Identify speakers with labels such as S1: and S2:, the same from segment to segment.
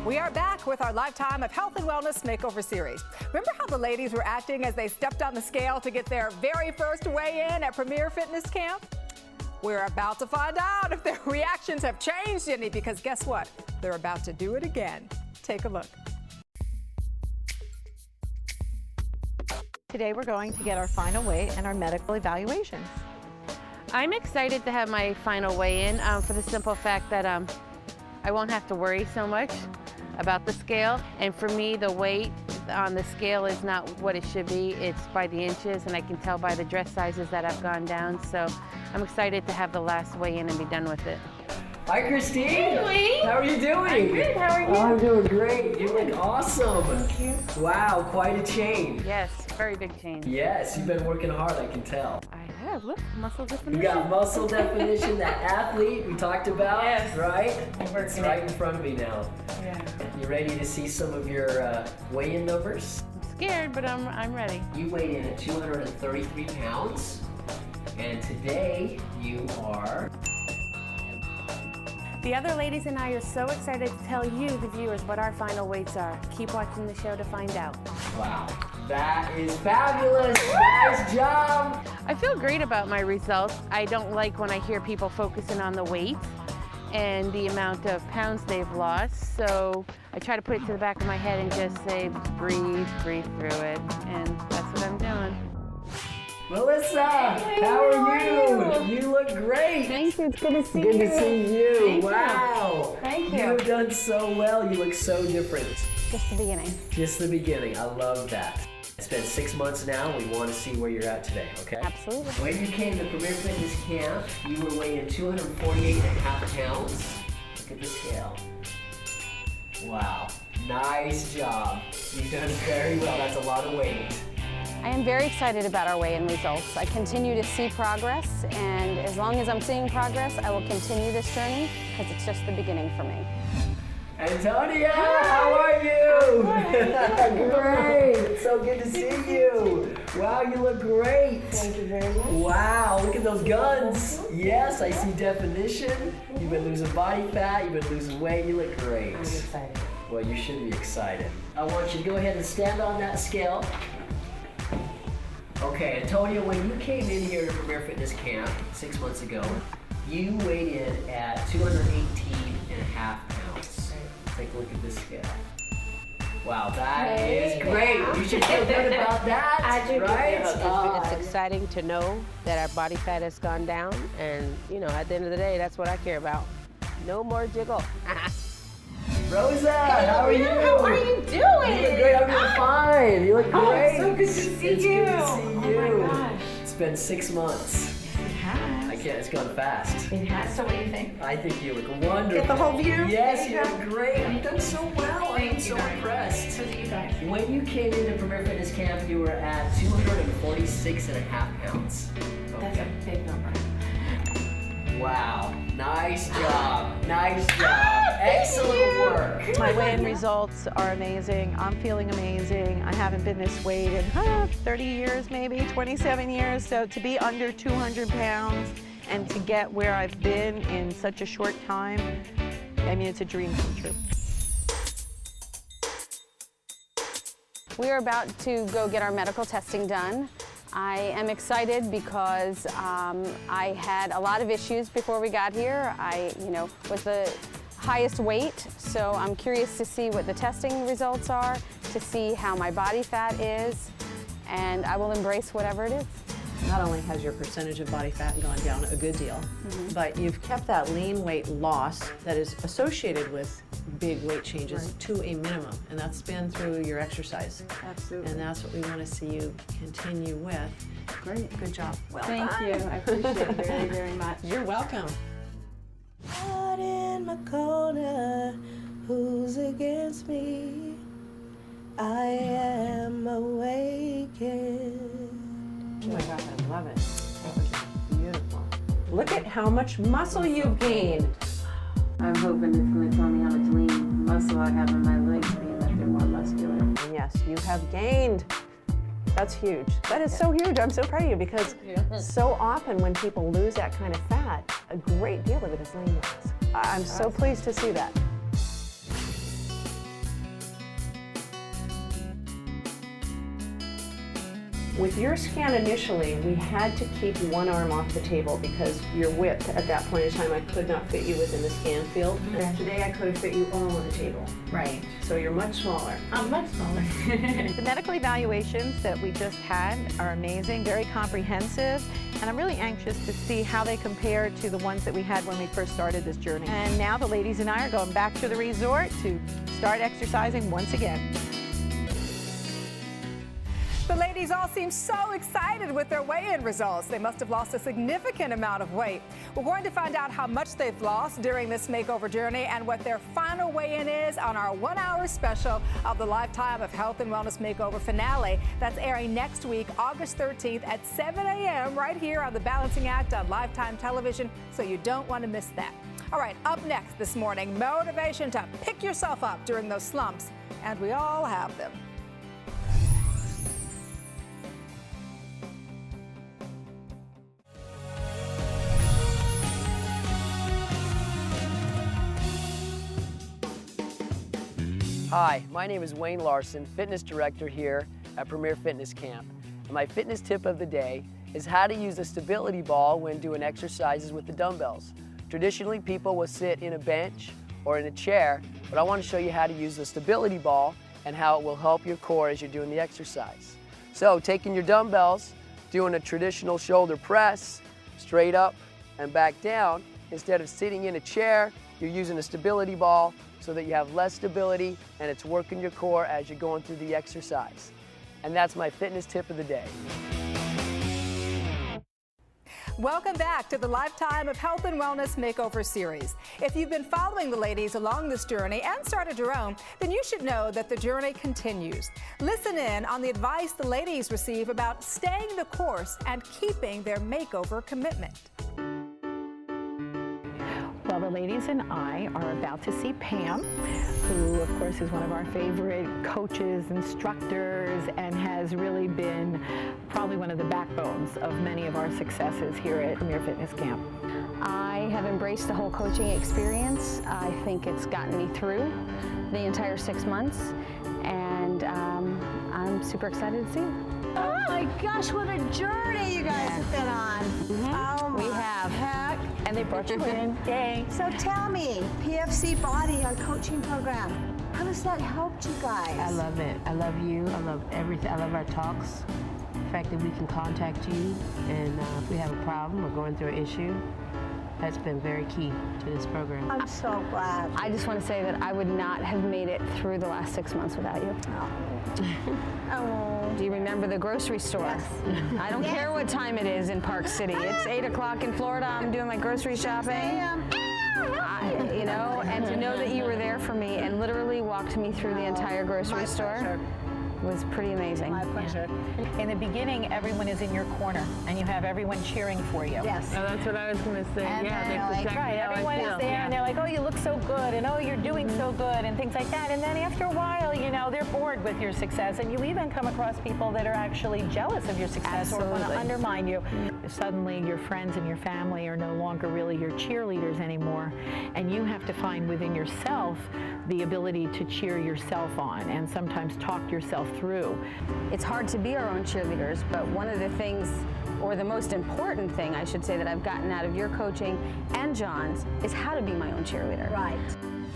S1: We are back with our Lifetime of Health and Wellness Makeover series. Remember how the ladies were acting as they stepped on the scale to get their very first weigh-in at Premier Fitness Camp? We're about to find out if their reactions have changed any, because guess what? They're about to do it again. Take a look.
S2: Today we're going to get our final weight and our medical evaluations.
S3: I'm excited to have my final weigh-in for the simple fact that I won't have to worry so much about the scale. And for me, the weight on the scale is not what it should be. It's by the inches, and I can tell by the dress sizes that I've gone down. So I'm excited to have the last weigh-in and be done with it.
S4: Hi, Christine.
S3: Hey, Lee.
S4: How are you doing?
S3: I'm good. How are you?
S4: Oh, I'm doing great. You look awesome.
S3: Thank you.
S4: Wow, quite a change.
S3: Yes, very big change.
S4: Yes, you've been working hard, I can tell.
S3: I have. Look, muscle
S4: You
S3: definition.
S4: got muscle definition, that athlete we talked about,
S3: Yes.
S4: right?
S3: I'm working
S4: It's right in front of me now.
S3: Yeah.
S4: You ready to see some of your weigh-in numbers?
S3: I'm scared, but I'm ready.
S4: You weighed in at 233 pounds, and today you are...
S3: The other ladies and I are so excited to tell you, the viewers, what our final weights are. Keep watching the show to find out.
S4: Wow, that is fabulous. Nice job.
S3: I feel great about my results. I don't like when I hear people focusing on the weight and the amount of pounds they've lost. So I try to put it to the back of my head and just say, breathe through it. And that's what I'm doing.
S4: Melissa, how are you? You look great.
S3: Thank you, it's good to see
S4: Good
S3: you.
S4: to see you.
S3: Thank you.
S4: Wow.
S3: Thank you.
S4: You've done so well. You look so different.
S3: Just the beginning.
S4: Just the beginning. I love that. It's been 6 months now. We want to see where you're at today, okay?
S3: Absolutely.
S4: When you came to Premier Fitness Camp, you were weighing 248.5 pounds. Look at the scale. Wow. Nice job. You've done very well. That's a lot of weight.
S5: I am very excited about our weigh-in results. I continue to see progress, and as long as I'm seeing progress, I will continue this journey because it's just the beginning for me.
S4: Antonia, how are you? Great. It's so good to see you. Wow, you look great.
S3: Thank you very much.
S4: Wow, look at those guns. Yes, I see definition. You've been losing body fat. You've been losing weight. You look great.
S3: I'm excited.
S4: Well, you should be excited. I want you to go ahead and stand on that scale. Okay, Antonia, when you came in here to Premier Fitness Camp 6 months ago, you weighed in at 218.5 pounds. Take a look at this scale. Wow, that is great. You should feel good about that,
S3: I do.
S4: right?
S6: It's exciting to know that our body fat has gone down, and you know, at the end of the day, that's what I care about. No more jiggle.
S4: Rosa, how are you?
S3: How are you doing?
S4: You look great. I'm doing fine. You look great.
S3: so good to see
S4: It's
S3: you.
S4: good to see
S3: Oh
S4: you.
S3: my gosh.
S4: It's been 6 months.
S3: It has.
S4: I can't. It's gone fast.
S3: It has. So what do you think?
S4: I think you look wonderful.
S1: Get the whole view?
S4: Yes, you look great. You've done so well.
S3: Thank
S4: I'm
S3: you
S4: so
S3: very much.
S4: impressed.
S3: So do you guys.
S4: When you came into Premier Fitness Camp, you were at 246.5 pounds.
S3: That's a big number.
S4: Wow. Nice job. Nice job. Excellent work.
S2: My weigh-in results are amazing. I'm feeling amazing. I haven't been this weight in 30 years, maybe 27 years. So to be under 200 pounds and to get where I've been in such a short time, I mean, it's a dream come true.
S5: We are about to go get our medical testing done. I am excited because I had a lot of issues before we got here. I, was the highest weight, so I'm curious to see what the testing results are, to see how my body fat is, and I will embrace whatever it is.
S2: Not only has your percentage of body fat gone down a good deal, but you've kept that lean weight loss that is associated with big weight changes to a minimum, and that's been through your exercise.
S1: Absolutely.
S2: And that's what we want to see you continue with. Great, good job. Well
S3: Thank
S2: done.
S3: you. I appreciate it very, very much.
S2: You're welcome.
S7: Out in my corner, who's against me? I am awakened.
S2: Oh my gosh, I love it. That was beautiful. Look at how much muscle you've gained.
S3: I'm hoping it's going to tell me how much lean muscle I have in my legs, being that they're more muscular.
S2: And yes, you have gained. That's huge. That is so huge. I'm so proud of you because so often when people lose that kind of fat, a great deal of it is lean mass. I'm so pleased to see that.
S8: With your scan initially, we had to keep one arm off the table because your width at that point in time, I could not fit you within the scan field. Today I could have fit you all on the table.
S2: Right.
S8: So you're much smaller.
S2: I'm much smaller. The medical evaluations that we just had are amazing, very comprehensive, and I'm really anxious to see how they compare to the ones that we had when we first started this journey. And now the ladies and I are going back to the resort to start exercising once again.
S1: The ladies all seem so excited with their weigh-in results. They must have lost a significant amount of weight. We're going to find out how much they've lost during this makeover journey and what their final weigh-in is on our 1-hour special of the Lifetime of Health and Wellness Makeover finale. That's airing next week, August 13th at 7 a.m. right here on The Balancing Act on Lifetime Television, so you don't want to miss that. All right, up next this morning, motivation to pick yourself up during those slumps, and we all have them.
S9: Hi, my name is Wayne Larson, Fitness Director here at Premier Fitness Camp. And my fitness tip of the day is how to use a stability ball when doing exercises with the dumbbells. Traditionally, people will sit in a bench or in a chair, but I want to show you how to use the stability ball and how it will help your core as you're doing the exercise. So, taking your dumbbells, doing a traditional shoulder press, straight up and back down. Instead of sitting in a chair, you're using a stability ball so that you have less stability and it's working your core as you're going through the exercise. And that's my fitness tip of the day.
S1: Welcome back to the Lifetime of Health and Wellness Makeover series. If you've been following the ladies along this journey and started your own, then you should know that the journey continues. Listen in on the advice the ladies receive about staying the course and keeping their makeover commitment.
S2: Well, the ladies and I are about to see Pam, who of course is one of our favorite coaches, instructors, and has really been probably one of the backbones of many of our successes here at Premier Fitness Camp.
S5: I have embraced the whole coaching experience. I think it's gotten me through the entire 6 months, and I'm super excited to see you.
S10: Oh my gosh, what a journey you guys have been on. Oh
S5: We have.
S10: heck.
S2: And they brought you in. Yay.
S10: So tell me, PFC Body, our coaching program, how does that help you guys?
S6: I love it. I love you. I love everything. I love our talks. The fact that we can contact you and if we have a problem or going through an issue, that's been very key to this program.
S10: I'm so glad.
S5: I just want to say that I would not have made it through the last 6 months without you.
S10: Oh.
S5: Do you remember the grocery store?
S10: Yes.
S5: I don't care what time it is in Park City. It's 8 o'clock in Florida. I'm doing my grocery shopping. You know, and to know that you were there for me and literally walked me through the entire grocery store was pretty amazing.
S10: My pleasure.
S2: In the beginning, everyone is in your corner, and you have everyone cheering for you.
S10: Yes.
S3: Oh, that's what I was going to say.
S10: And
S3: Yeah,
S10: then
S3: that's
S10: like,
S3: exactly
S2: Right,
S3: how I
S2: everyone
S3: feel.
S2: is there and they're like, oh, you look so good, and oh, you're doing so good, and things like that. And then after a while, you know, they're bored with your success, and you even come across people that are actually jealous of your success or want to
S5: Absolutely.
S2: undermine you. Suddenly, your friends and your family are no longer really your cheerleaders anymore, and you have to find within yourself the ability to cheer yourself on and sometimes talk yourself through.
S5: It's hard to be our own cheerleaders, but one of the things, or the most important thing, I should say, that I've gotten out of your coaching and John's is how to be my own cheerleader.
S10: Right.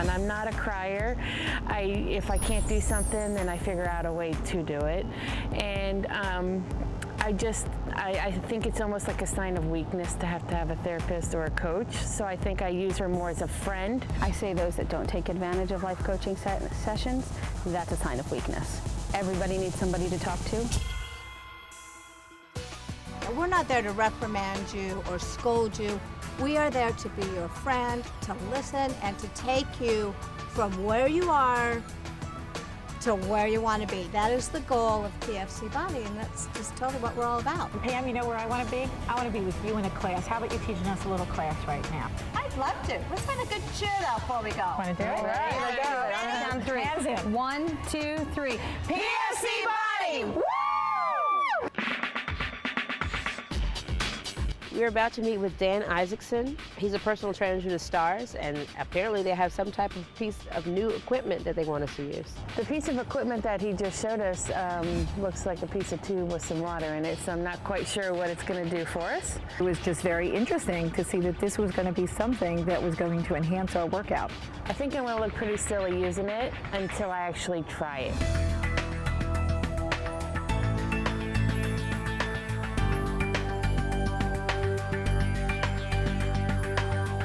S3: And I'm not a crier. If I can't do something, then I figure out a way to do it. And I think it's almost like a sign of weakness to have a therapist or a coach. So I think I use her more as a friend.
S5: I say those that don't take advantage of life coaching sessions, that's a sign of weakness. Everybody needs somebody to talk to.
S10: We're not there to reprimand you or scold you. We are there to be your friend, to listen, and to take you from where you are to where you want to be. That is the goal of PFC Body, and that's just totally what we're all about.
S2: Pam, you know where I want to be? I want to be with you in a class. How about you teaching us a little class right now?
S10: I'd love to. Let's find a good cheer though before we go.
S2: Want to do it?
S5: All right, let's go.
S10: Ready?
S5: On the count of 3.
S2: Hands in.
S5: 1, 2, 3.
S10: PFC Body! Woo!
S11: We're about to meet with Dan Isaacson. He's a personal trainer to the stars, and apparently they have some type of piece of new equipment that they want us to use.
S3: The piece of equipment that he just showed us looks like a piece of tube with some water in it, so I'm not quite sure what it's going to do for us.
S1: It was just very interesting to see that this was going to be something that was going to enhance our workout.
S3: I think I'm going to look pretty silly using it until I actually try it.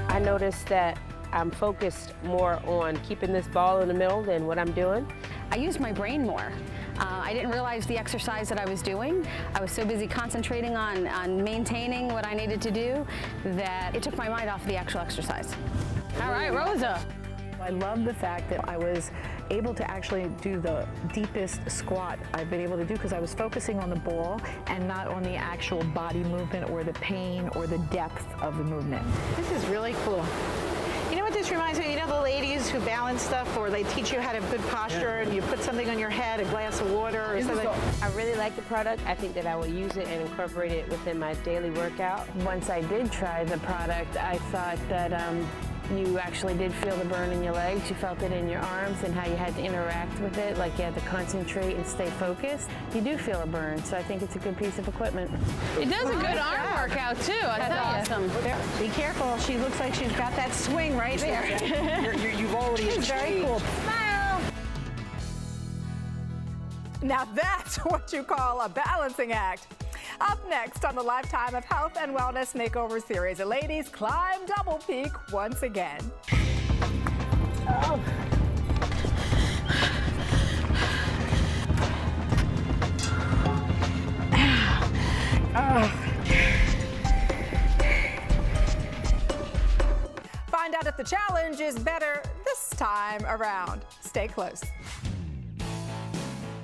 S11: I noticed that I'm focused more on keeping this ball in the middle than what I'm doing.
S5: I used my brain more. I didn't realize the exercise that I was doing. I was so busy concentrating on maintaining what I needed to do that it took my mind off the actual exercise. All right, Rosa.
S1: I love the fact that I was able to actually do the deepest squat I've been able to do because I was focusing on the ball and not on the actual body movement or the pain or the depth of the movement.
S12: This is really cool. You know what this reminds me of? You know the ladies who balance stuff, or they teach you how to have good posture, and you put something on your head, a glass of water or something?
S11: I really like the product. I think that I will use it and incorporate it within my daily workout.
S3: Once I did try the product, I thought that you actually did feel the burn in your legs. You felt it in your arms and how you had to interact with it, like you had to concentrate and stay focused. You do feel a burn, so I think it's a good piece of equipment.
S5: It does a good arm workout too, That's awesome.
S12: Be careful. She looks like she's got that swing right there.
S9: You've already
S12: It's very cool.
S1: Smile! Now that's what you call a balancing act. Up next on the Lifetime of Health and Wellness Makeover series, the ladies climb double peak once again.
S12: Oh.
S1: Find out if the challenge is better this time around. Stay close.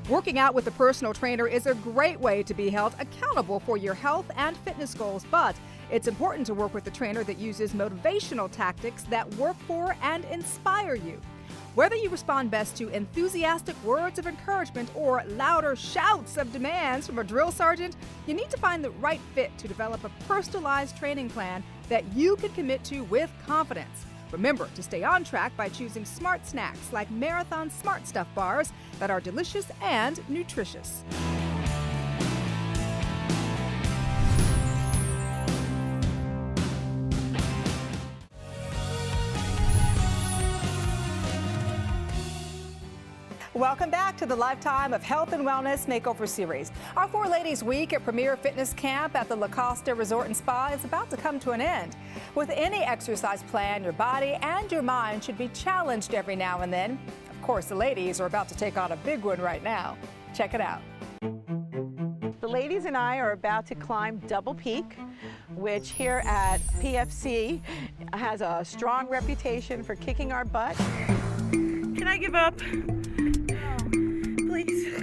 S1: Working out with a personal trainer is a great way to be held accountable for your health and fitness goals, but it's important to work with a trainer that uses motivational tactics that work for and inspire you. Whether you respond best to enthusiastic words of encouragement or louder shouts of demands from a drill sergeant, you need to find the right fit to develop a personalized training plan that you can commit to with confidence. Remember to stay on track by choosing smart snacks like Marathon Smart Stuff bars that are delicious and nutritious. Welcome back to the Lifetime of Health and Wellness Makeover series. Our 4 Ladies Week at Premier Fitness Camp at the La Costa Resort and Spa is about to come to an end. With any exercise plan, your body and your mind should be challenged every now and then. Of course, the ladies are about to take on a big one right now. Check it out.
S12: The ladies and I are about to climb Double Peak, which here at PFC has a strong reputation for kicking our butt. Can I give up? Please.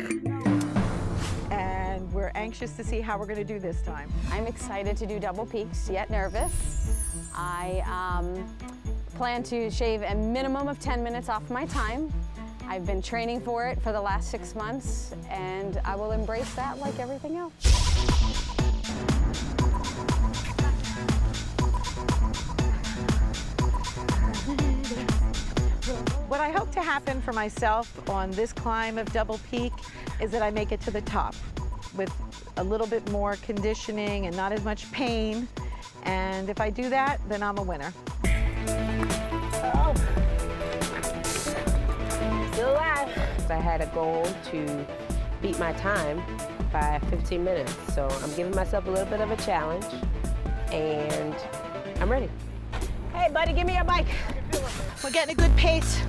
S12: And we're anxious to see how we're going to do this time.
S5: I'm excited to do double peaks, yet nervous. I plan to shave a minimum of 10 minutes off my time. I've been training for it for the last 6 months, and I will embrace that like everything else.
S12: What I hope to happen for myself on this climb of Double Peak is that I make it to the top with a little bit more conditioning and not as much pain. And if I do that, then I'm a winner.
S11: Oh. Still alive. I had a goal to beat my time by 15 minutes. So I'm giving myself a little bit of a challenge, and I'm ready.
S12: Hey, buddy, give me your mic. We're getting a good pace.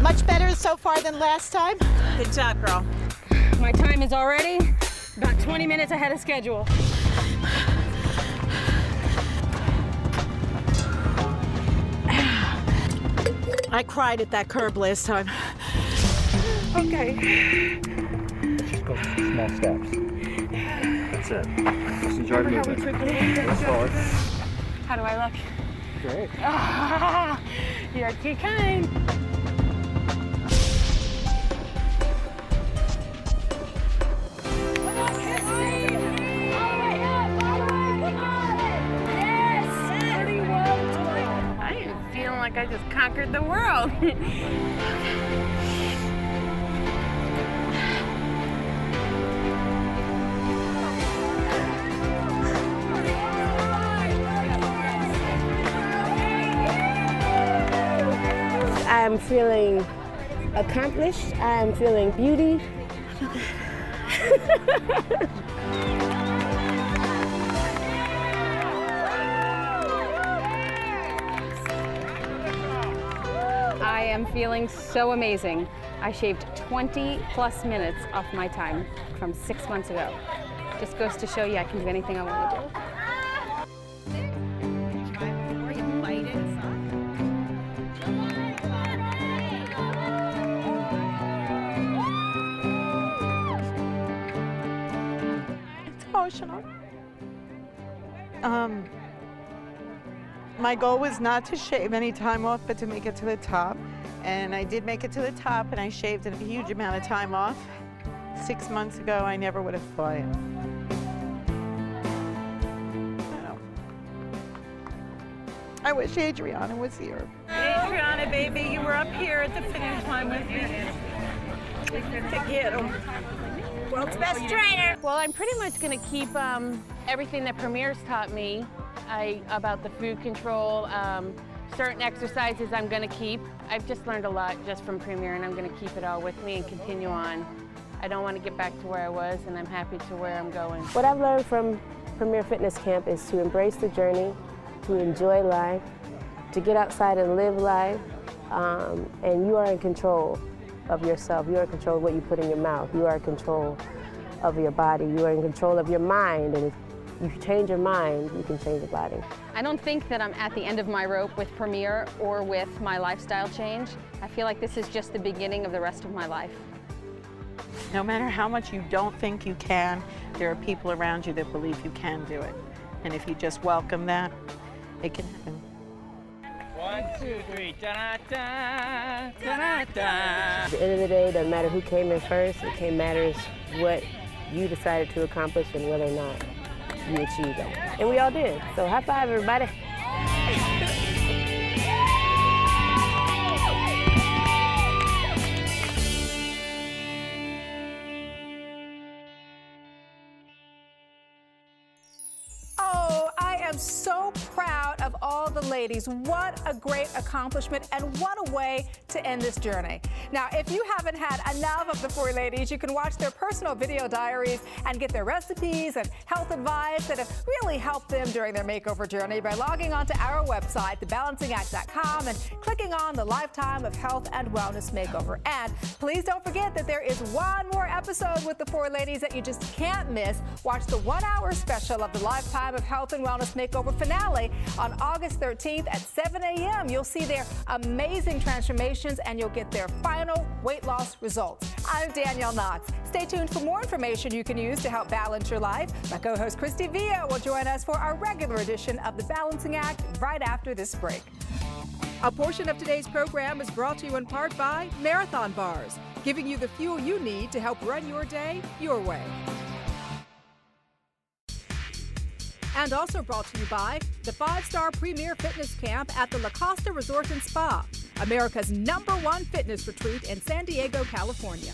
S12: Much better so far than last time.
S5: Good job, girl. My time is already about 20 minutes ahead of schedule.
S12: I cried at that curb last time. Okay.
S13: Just go small steps. That's it. Just enjoy the movement. Go forward.
S5: How do I look?
S13: Great.
S5: Ah, you're too kind.
S3: like I just conquered the world.
S11: I'm feeling accomplished. I'm feeling beauty.
S5: I am feeling so amazing. I shaved 20 plus minutes off my time from 6 months ago. Just goes to show you I can do anything I want to do.
S12: Emotional. My goal was not to shave any time off, but to make it to the top. And I did make it to the top, and I shaved a huge amount of time off. 6 months ago, I never would have thought it. I wish Adriana was here.
S14: Adriana, baby, you were up here at the finish line with me to get him. World's best trainer.
S3: Well, I'm pretty much going to keep everything that Premier's taught me about the food control, certain exercises I'm going to keep. I've just learned a lot just from Premier, and I'm going to keep it all with me and continue on. I don't want to get back to where I was, and I'm happy to where I'm going.
S11: What I've learned from Premier Fitness Camp is to embrace the journey, to enjoy life, to get outside and live life, and you are in control of yourself. You are in control of what you put in your mouth. You are in control of your body. You are in control of your mind, and if you change your mind, you can change your body.
S5: I don't think that I'm at the end of my rope with Premier or with my lifestyle change. I feel like this is just the beginning of the rest of my life.
S12: No matter how much you don't think you can, there are people around you that believe you can do it. And if you just welcome that, it can happen.
S15: 1, 2, 3, da-da-da, da-da-da.
S11: At the end of the day, it doesn't matter who came in first. It matters what you decided to accomplish and whether or not you achieved that. And we all did. So high five, everybody.
S1: Oh, I am so proud of all the ladies. What a great accomplishment, and what a way to end this journey. Now, if you haven't had enough of the four ladies, you can watch their personal video diaries and get their recipes and health advice that have really helped them during their makeover journey by logging onto our website, thebalancingact.com, and clicking on the Lifetime of Health and Wellness Makeover. And please don't forget that there is one more episode with the four ladies that you just can't miss. Watch the 1-hour special of the Lifetime of Health and Wellness Makeover finale on August 13th at 7 a.m. You'll see their amazing transformations, and you'll get their final weight loss results. I'm Danielle Knox. Stay tuned for more information you can use to help balance your life. My co-host Christy Villa will join us for our regular edition of The Balancing Act right after this break. A portion of today's program is brought to you in part by Marathon Bars, giving you the fuel you need to help run your day your way. And also brought to you by the 5-star Premier Fitness Camp at the La Costa Resort and Spa, America's #1 fitness retreat in San Diego, California.